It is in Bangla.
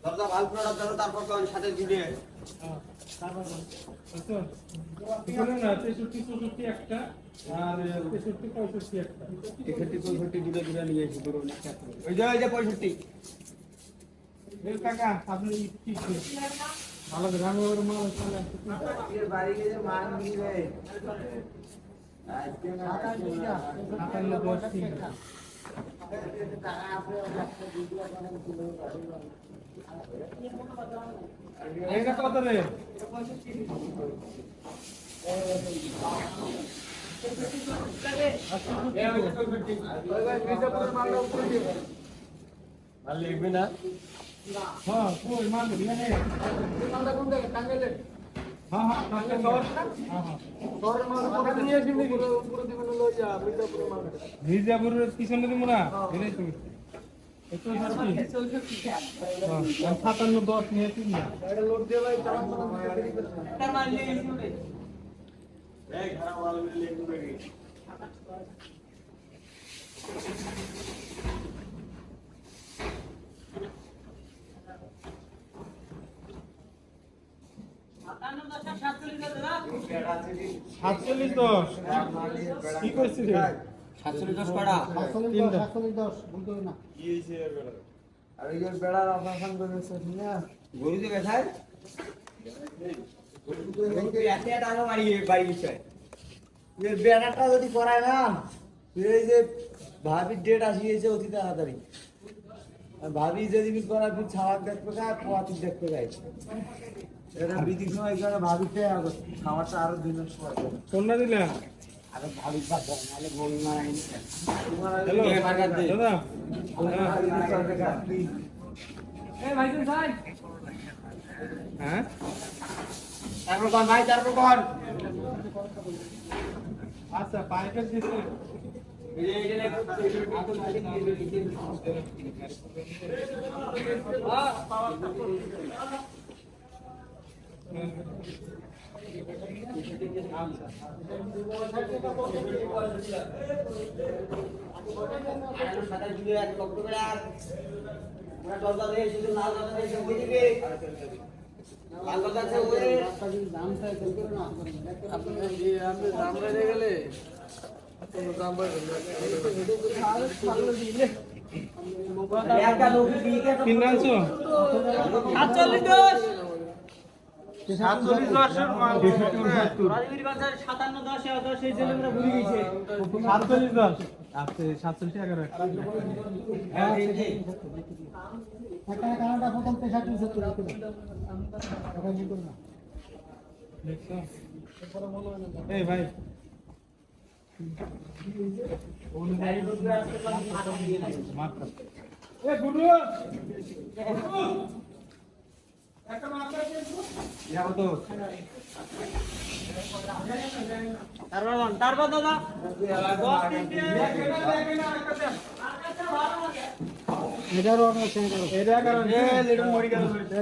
দরজা ভাল করার জন্য তারপর কোন সাথে জুড়ে তারপর আচ্ছা এখানে না 63 64 একটা আর 63 65 একটা 63 65 দুটো দুটো নিয়ে এসে পুরো ওই যে 65 এর কাকা আপনি কি ভালো গ্রামের মাল চলে এর বাড়ি গিয়ে মান দিবে আজকে না 57 10 টাকা আপনি একটা ভিডিও বানান ছিল এটা কত রে মাল লিখবে না হ্যাঁ কই মাল দিয়ে নে মালটা কোন জায়গায় টাঙ্গাইলে হ্যাঁ হ্যাঁ কাকা কর হ্যাঁ হ্যাঁ তোর মাল কোথা নিয়ে আসবি নাকি পুরো দিন লই যা মির্জাপুরের মাল মির্জাপুরের পিছনে দিমু না এটাই তুমি একটু সরকি হ্যাঁ 57 10 নিয়ে তুমি না এটা লোড দিয়ে ভাই চালান মানে দেরি করছ তার মাল নিয়ে এসে রে এই খারাপ মাল নিয়ে লিখবে কি সাতচল্লিশ দশ কি করছিস রে 47 কড়া 47 ভুল করো না। কি হইছে বেড়া আর এই যে বেড়ার অপারেশন করেছে না গরু যে বেছায় গরু এতে টাকা বাড়ি গেছে এই বেড়াটা যদি করায় না এই যে ভাবির ডেট আসিয়েছে অতি তাড়াতাড়ি আর ভাবি যদি করা ফির ছাওয়ার দেখতে যায় পোয়াতি দেখতে যায় এটা বিদিক সময় করে ভাবিতে খাওয়াটা আরো দিনের সময় কোনটা দিলা আরে ভাবি বাচ্চা নালে গোল মারাই হ্যালো দাদা এই ভাইজান ভাই হ্যাঁ তারপর কোন ভাই তারপর কোন আচ্ছা পাইপের দিছে কিনে আনছো 47 দশ 47 দশের মাল 57 10 10 এই জন্য আমরা ভুলে গেছি 47 দশ আপনি 47 টাকা রাখ একটা কানাডা প্রথম 63 70 রাখতে দাও। টাকা ভুল করো না। দেখছো এই ভাই মাত্র এ গুডু একটা মাত্র যাও তো তারপর দাদা 10 তিনটে এটারও আমরা চেঞ্জ করো। এটা কারণ লিটন মরি গেল